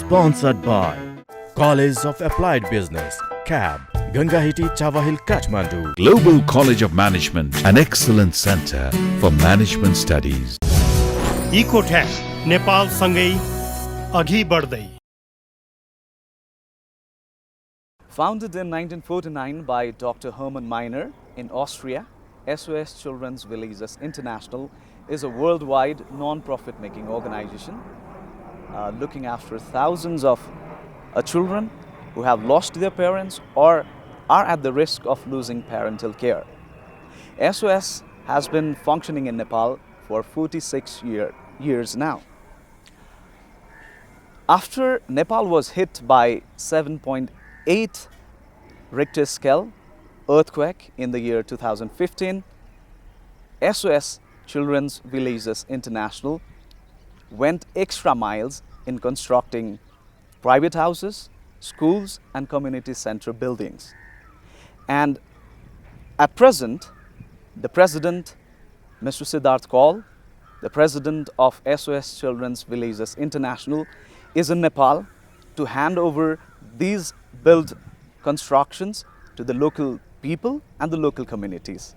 Sponsored by College of Applied Business, CAB, Gangahiti, Chawahil, Kathmandu. Global College of Management, an excellent center for management studies. Ecotech Nepal सँगै अघि बढ्दै. Founded in 1949 by Dr. Hermann Meiner in Austria, SOS Children's Villages International is a worldwide non-profit making organization looking after thousands of children who have lost their parents or are at the risk of losing parental care. SOS has been functioning in Nepal for 46 years now. After Nepal was hit by 7.8 Richter scale earthquake in the year 2015, SOS Children's Villages International went extra miles in constructing private houses, schools and community center buildings. And at present, the President, Mr. Siddharth Kaul, the President of SOS Children's Villages International, is in Nepal to hand over these built constructions to the local people and the local communities.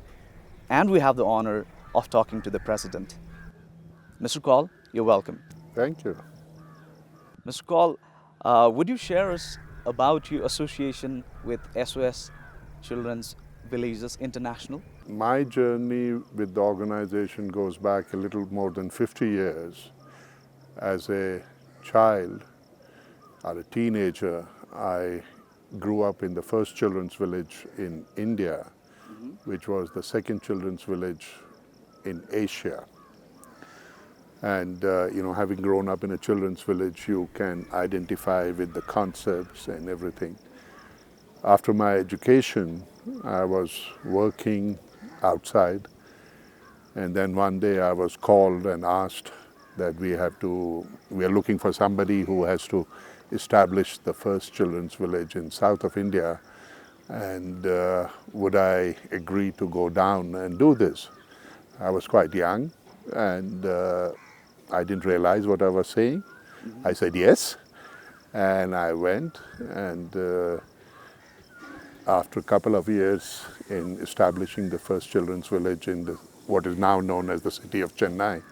And we have the honor of talking to the President. Mr. Kaul, you're welcome. Thank you. Mr. Kaul, would you share us about your association with SOS Children's Villages International? My journey with the organization goes back a little more than 50 years. As a child or a teenager, I grew up in the first children's village in India, which was the second children's village in Asia. And having grown up in a children's village, you can identify with the concepts and everything. After my education, I was working outside, and then one day I was called and asked that we are looking for somebody who has to establish the first children's village in south of India, and would I agree to go down and do this? I was quite young, and I didn't realize what I was saying. I said yes, and I went, and after a couple of years in establishing the first children's village in what is now known as the city of Chennai,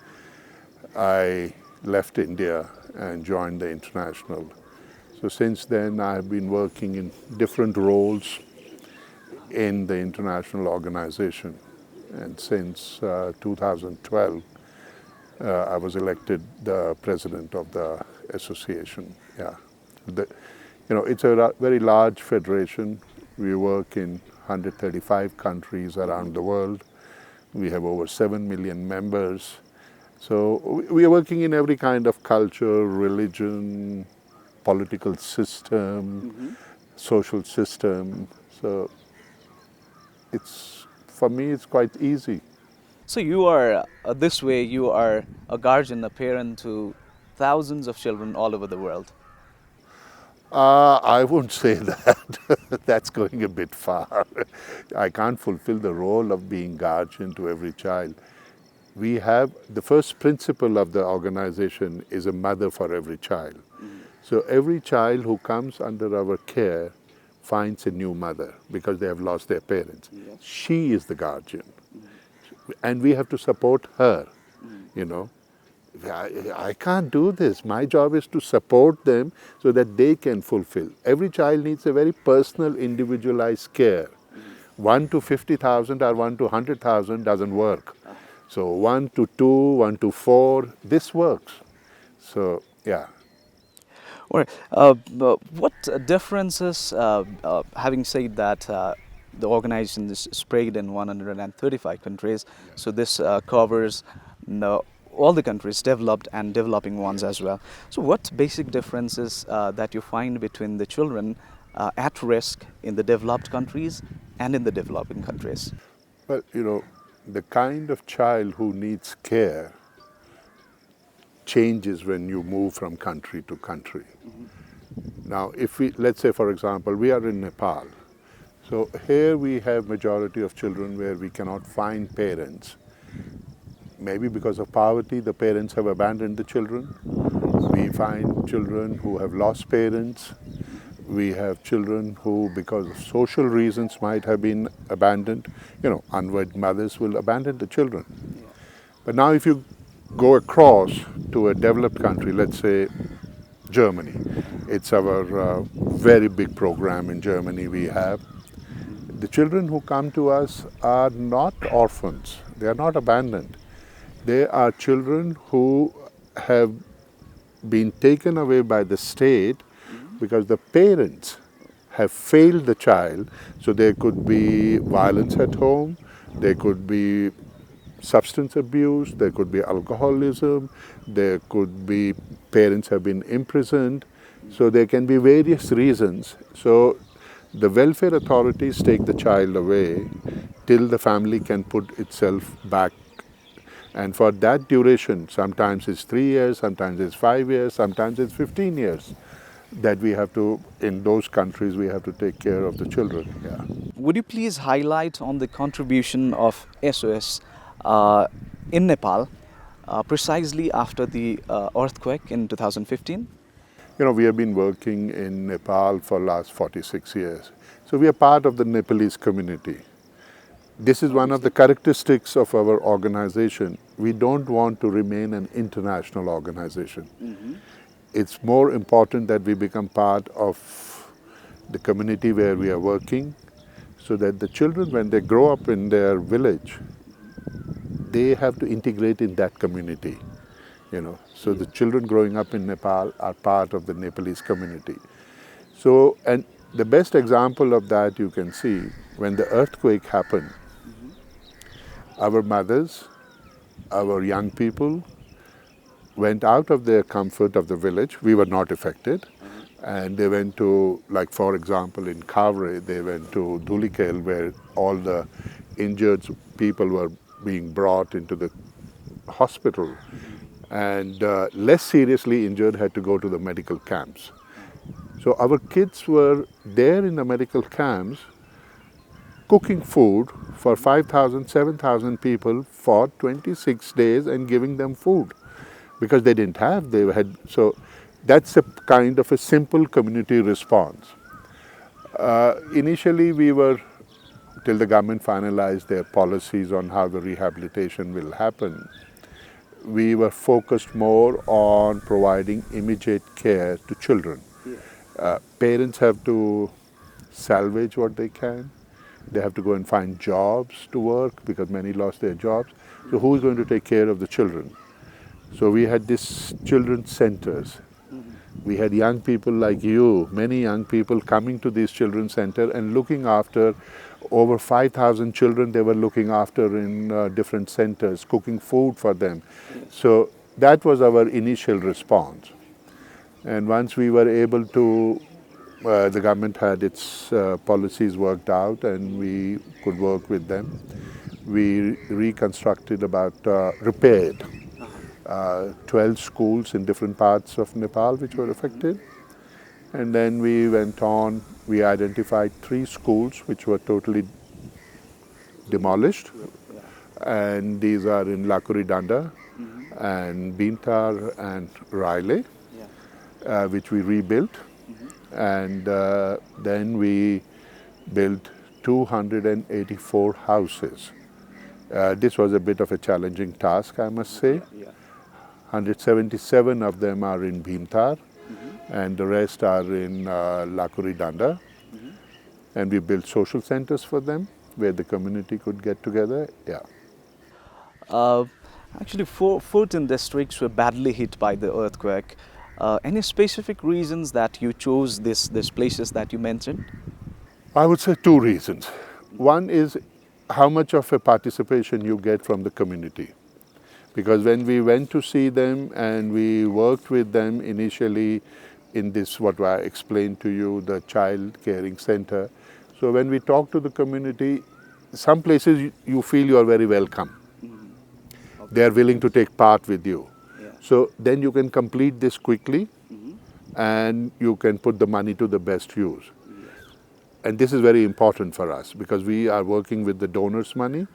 I left India and joined the international. So since then I have been working in different roles in the international organization, and since 2012 I was elected the president of the association. Yeah, it's a very large federation. We work in 135 countries around the world. We have over 7 million members. So we are working in every kind of culture, religion, political system, social system. So for me, it's quite easy. So you are, this way, you are a guardian, a parent to thousands of children all over the world. I won't say that. That's going a bit far. I can't fulfill the role of being guardian to every child. We have, the first principle of the organization is a mother for every child. So every child who comes under our care finds a new mother because they have lost their parents. Yes. She is the guardian. And we have to support her, I can't do this. My job is to support them so that they can fulfill. Every child needs a very personal, individualized care. 1 to 50,000 or 1 to 100,000 doesn't work. So 1 to 2, 1 to 4, this works. So, yeah. All right. What differences, having said that the organization is spread in 135 countries, so this covers all the countries, developed and developing ones as well. So what basic differences that you find between the children at risk in the developed countries and in the developing countries? Well, the kind of child who needs care changes when you move from country to country. Now, let's say, for example, we are in Nepal. So here we have majority of children where we cannot find parents. Maybe because of poverty, the parents have abandoned the children, We find children who have lost parents. We have children who, because of social reasons, might have been abandoned. You know, unwed mothers will abandon the children. But now if you go across to a developed country, let's say Germany, it's our very big program in Germany we have. The children who come to us are not orphans, they are not abandoned. They are children who have been taken away by the state because the parents have failed the child. So there could be violence at home, there could be substance abuse, there could be alcoholism, there could be parents have been imprisoned. So there can be various reasons. So the welfare authorities take the child away till the family can put itself back. And for that duration, sometimes it's 3 years, sometimes it's 5 years, sometimes it's 15 years that we have to, in those countries, we have to take care of the children. Yeah. Would you please highlight on the contribution of SOS in Nepal precisely after the earthquake in 2015? You know, we have been working in Nepal for last 46 years. So we are part of the Nepalese community. This is one of the characteristics of our organization. We don't want to remain an international organization. It's more important that we become part of the community where we are working, so that the children, when they grow up in their village, they have to integrate in that community. You know, so the children growing up in Nepal are part of the Nepalese community. So, and the best example of that you can see, when the earthquake happened, our mothers, our young people went out of their comfort of the village. We were not affected. And they went to, like for example, in Kavre, they went to Dhulikhel, where all the injured people were being brought into the hospital. And less seriously injured had to go to the medical camps. So our kids were there in the medical camps cooking food for 5,000, 7,000 people for 26 days and giving them food because they didn't have, they had, so that's a kind of a simple community response. Initially we were, till the government finalized their policies on how the rehabilitation will happen, we were focused more on providing immediate care to children. Parents have to salvage what they can. They have to go and find jobs to work because many lost their jobs. So who is going to take care of the children? So we had these children's centers. We had young people like you, many young people coming to these children's center and looking after over 5,000 children they were looking after in different centers, cooking food for them. So that was our initial response. And once we were able to, the government had its policies worked out and we could work with them. We reconstructed repaired 12 schools in different parts of Nepal which were affected. And then we went on, we identified 3 schools which were totally demolished. And these are in Lakuridanda and Bintar and Raile, which we rebuilt. And then we built 284 houses. This was a bit of a challenging task, I must say. 177 of them are in Bhimtar and the rest are in Lakuridanda. And we built social centers for them where the community could get together. Actually, 14 districts were badly hit by the earthquake. Any specific reasons that you chose these places that you mentioned? I would say 2 reasons. One is how much of a participation you get from the community. Because when we went to see them and we worked with them initially in this, what I explained to you, the child caring center. So when we talk to the community, some places you feel you are very welcome. They are willing to take part with you. So then you can complete this quickly and you can put the money to the best use. And this is very important for us because we are working with the donors' money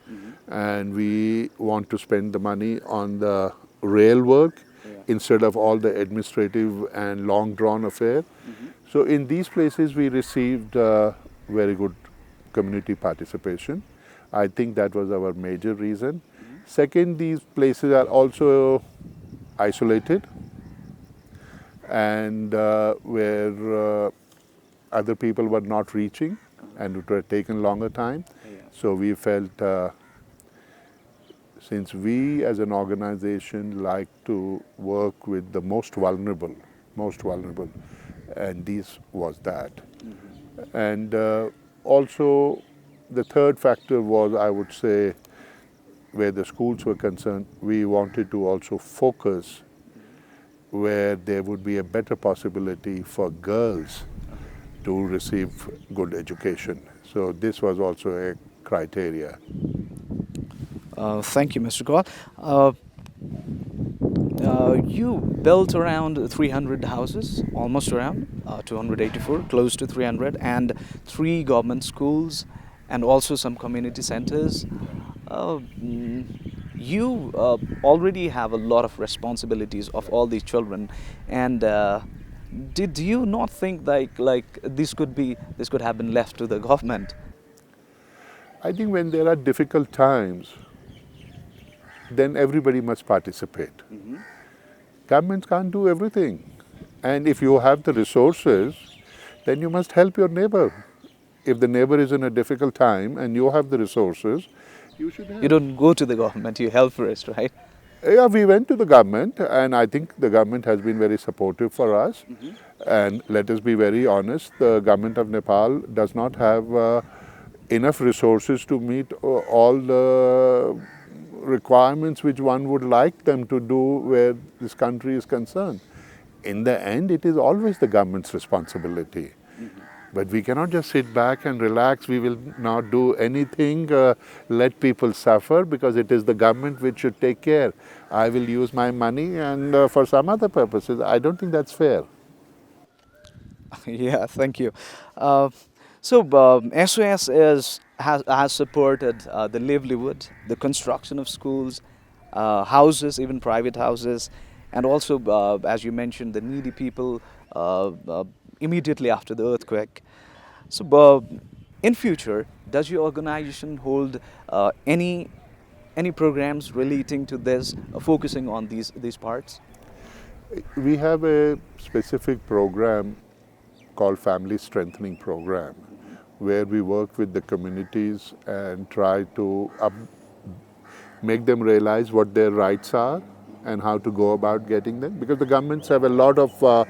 and we want to spend the money on the real work instead of all the administrative and long drawn affair. So in these places we received very good community participation. I think that was our major reason. Second, these places are also isolated and where other people were not reaching and it would have taken longer time. So we felt since we as an organization like to work with the most vulnerable, and this was that. And also the third factor was, I would say, where the schools were concerned, we wanted to also focus where there would be a better possibility for girls to receive good education. So this was also a criteria. Thank you, Mr. Kaul. You built around 300 houses, almost around 284, close to 300, and 3 government schools, and also some community centers. You already have a lot of responsibilities of all these children, and did you not think like this could have been left to the government? I think when there are difficult times, then everybody must participate. Governments can't do everything. And if you have the resources, then you must help your neighbor. If the neighbor is in a difficult time and you have the resources, you should help. You don't go to the government, you help first, right? Yeah, we went to the government and I think the government has been very supportive for us. And let us be very honest, the government of Nepal does not have enough resources to meet all the requirements which one would like them to do where this country is concerned. In the end, it is always the government's responsibility. But we cannot just sit back and relax, we will not do anything, let people suffer because it is the government which should take care. I will use my money and for some other purposes. I don't think that's fair. Yeah, thank you. SOS has supported the livelihood, the construction of schools, houses, even private houses, and also, as you mentioned, the needy people immediately after the earthquake. So, in future, does your organization hold any programs relating to this, focusing on these parts? We have a specific program called Family Strengthening Program, where we work with the communities and try to make them realize what their rights are and how to go about getting them. Because the governments have a lot of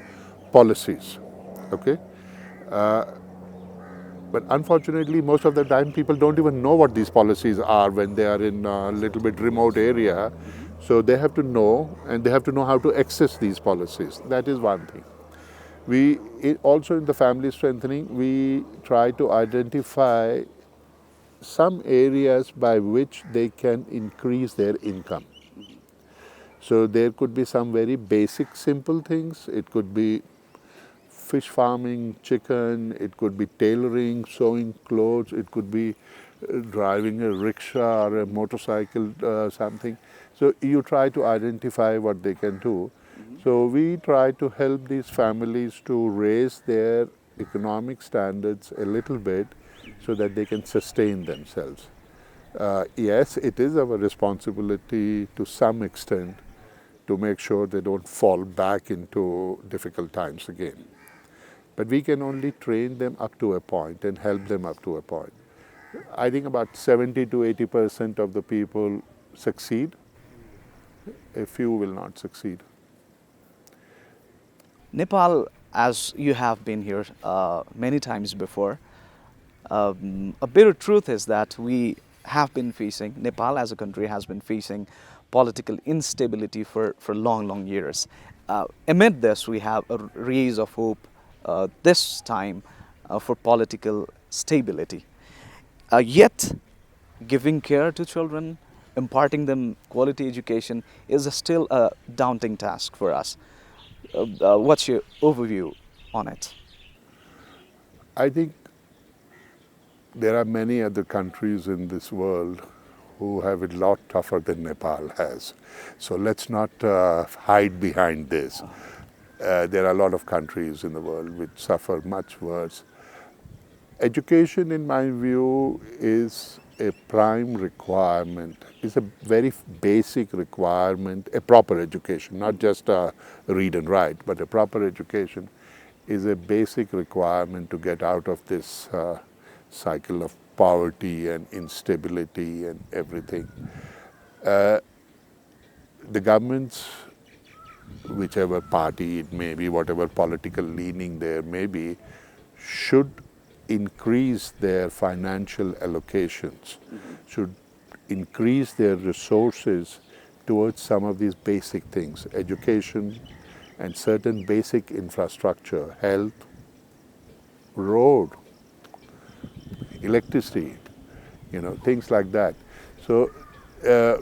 policies, okay? But unfortunately, most of the time, people don't even know what these policies are when they are in a little bit remote area. So they have to know, and they have to know how to access these policies. That is one thing. Also in the family strengthening, we try to identify some areas by which they can increase their income. So there could be some very basic, simple things. It could be fish farming, chicken, it could be tailoring, sewing clothes, it could be driving a rickshaw or a motorcycle, something. So you try to identify what they can do. So we try to help these families to raise their economic standards a little bit so that they can sustain themselves. Yes, it is our responsibility to some extent to make sure they don't fall back into difficult times again. But we can only train them up to a point and help them up to a point. I think about 70 to 80% of the people succeed. A few will not succeed. Nepal, as you have been here many times before, a bitter truth is that we have been facing, Nepal as a country has been facing political instability for long years. Amid this, we have a rays of hope this time for political stability. Yet, giving care to children, imparting them quality education is still a daunting task for us. What's your overview on it? I think there are many other countries in this world who have it a lot tougher than Nepal has. So let's not hide behind this. There are a lot of countries in the world which suffer much worse. Education, in my view, is a prime requirement. It's a very basic requirement, a proper education, not just read and write, but a proper education is a basic requirement to get out of this cycle of poverty and instability and everything. The governments, whichever party it may be, whatever political leaning there may be, should increase their financial allocations, should increase their resources towards some of these basic things, education and certain basic infrastructure, health, road, electricity, things like that. So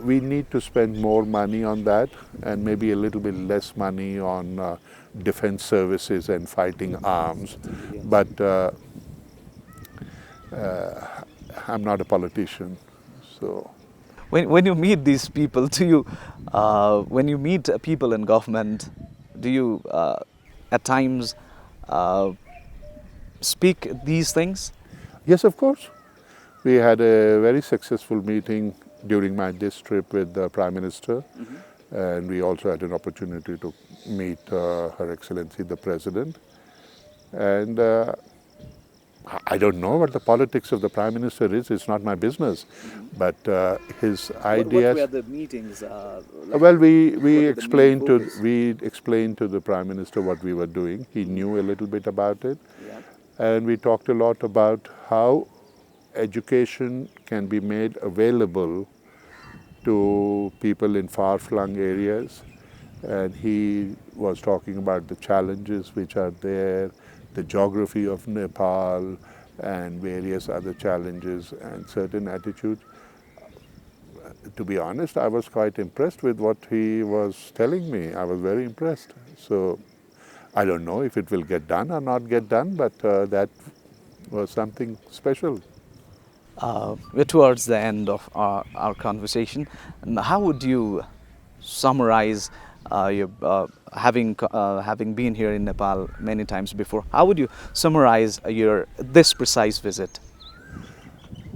we need to spend more money on that and maybe a little bit less money on defense services and fighting arms. But I'm not a politician, so. When you meet these people, when you meet people in government, do you at times speak these things? Yes, of course. We had a very successful meeting during my this trip with the Prime Minister, and we also had an opportunity to meet Her Excellency the President. And I don't know what the politics of the Prime Minister is, it's not my business, but his ideas... What were the meetings? Well, we explained to the Prime Minister what we were doing. He knew a little bit about it. Yeah. And we talked a lot about how education can be made available to people in far-flung areas. And he was talking about the challenges which are there, the geography of Nepal, and various other challenges and certain attitudes. To be honest, I was quite impressed with what he was telling me. I was very impressed. So I don't know if it will get done or not get done, but that was something special. We're towards the end of our conversation. And how would you summarize having been here in Nepal many times before? How would you summarize this precise visit?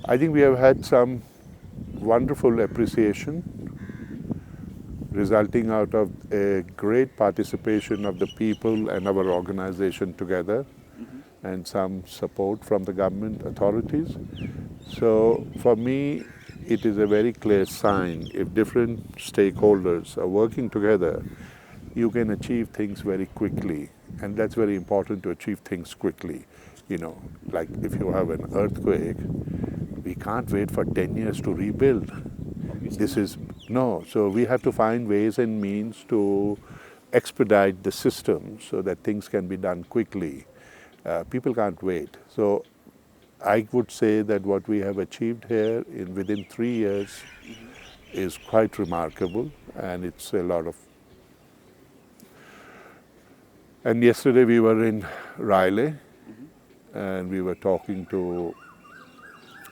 I think we have had some wonderful appreciation resulting out of a great participation of the people and our organization together, and some support from the government authorities. So for me, it is a very clear sign. If different stakeholders are working together, you can achieve things very quickly. And that's very important, to achieve things quickly. Like if you have an earthquake, we can't wait for 10 years to rebuild. So we have to find ways and means to expedite the system so that things can be done quickly. People can't wait. So I would say that what we have achieved here within 3 years is quite remarkable, and it's a lot of... And yesterday we were in Riley, and we were talking to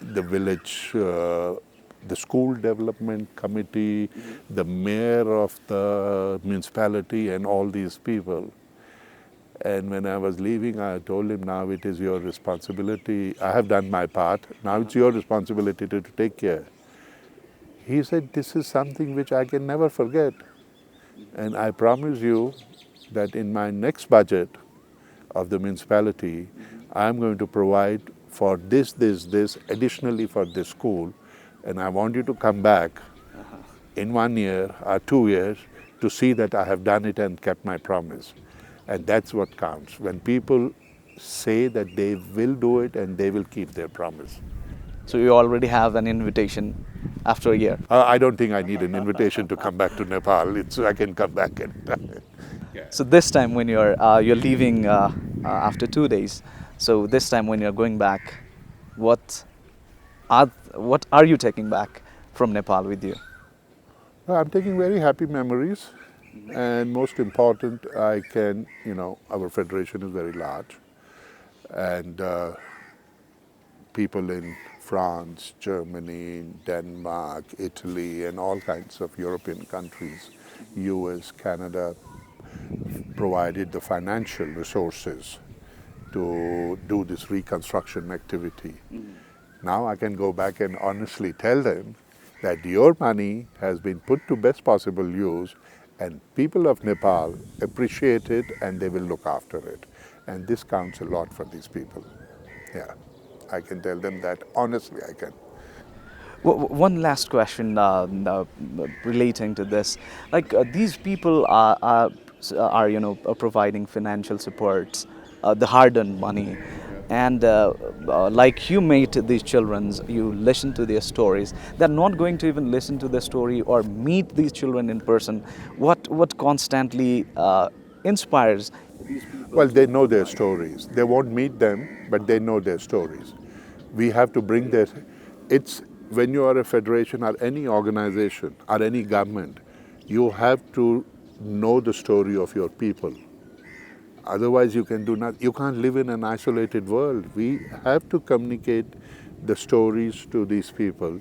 the village, the school development committee, the mayor of the municipality, and all these people. And when I was leaving, I told him, now it is your responsibility. I have done my part. Now it's your responsibility to take care. He said, this is something which I can never forget. And I promise you that in my next budget of the municipality, I'm going to provide for this, additionally for this school. And I want you to come back in 1 year or 2 years to see that I have done it and kept my promise. And that's what counts, when people say that they will do it and they will keep their promise. So you already have an invitation after a year? I don't think I need an invitation to come back to Nepal. I can come back and... So this time when you're leaving after 2 days, so this time when you're going back, what are you taking back from Nepal with you? I'm taking very happy memories. And most important, our federation is very large, and people in France, Germany, Denmark, Italy, and all kinds of European countries, US, Canada, provided the financial resources to do this reconstruction activity. Now I can go back and honestly tell them that your money has been put to best possible use, and people of Nepal appreciate it and they will look after it. And this counts a lot for these people. Yeah, I can tell them that honestly I can. One last question relating to this. Like these people are providing financial supports, the hard-earned money, and like you meet these children, you listen to their stories. They're not going to even listen to the story or meet these children in person. What constantly inspires these people? Well, they know their stories. They won't meet them, but they know their stories. We have to bring their... It's when you are a federation or any organization or any government, you have to know the story of your people. Otherwise, you can do not. You can't live in an isolated world. We have to communicate the stories to these people,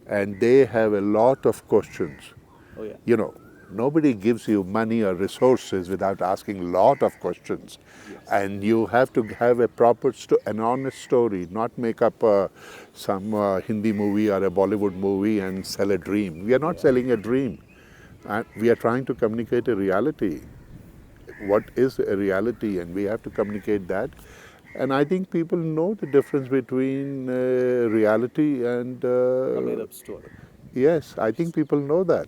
and they have a lot of questions. Oh, yeah. You know, nobody gives you money or resources without asking a lot of questions. Yes. And you have to have a proper, an honest story, not make up some Hindi movie or a Bollywood movie and sell a dream. We are not selling a dream. We are trying to communicate a reality. What is a reality, and we have to communicate that. And I think people know the difference between reality and... a made-up story. Yes, I think people know that.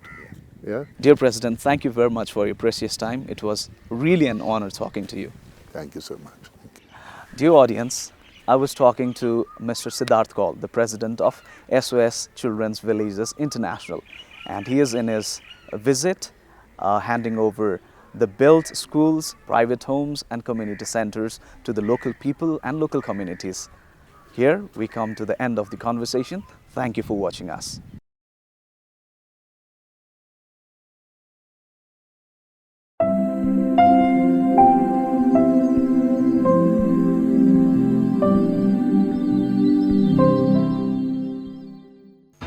Yeah. Dear President, thank you very much for your precious time. It was really an honor talking to you. Thank you so much. Thank you. Dear audience, I was talking to Mr. Siddharth Kaul, the president of SOS Children's Villages International, and he is in his visit handing over the built schools, private homes and community centers to the local people and local communities. Here we come to the end of the conversation. Thank you for watching us.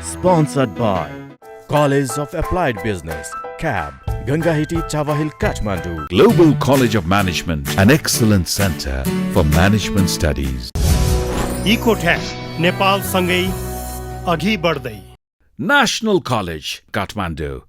Sponsored by College of Applied Business, CAB, Gangahiti Chawahil, Kathmandu. Global College of Management, an excellent center for management studies. Ecotech Nepal सँगै अघि बढ्दै. National College, Kathmandu.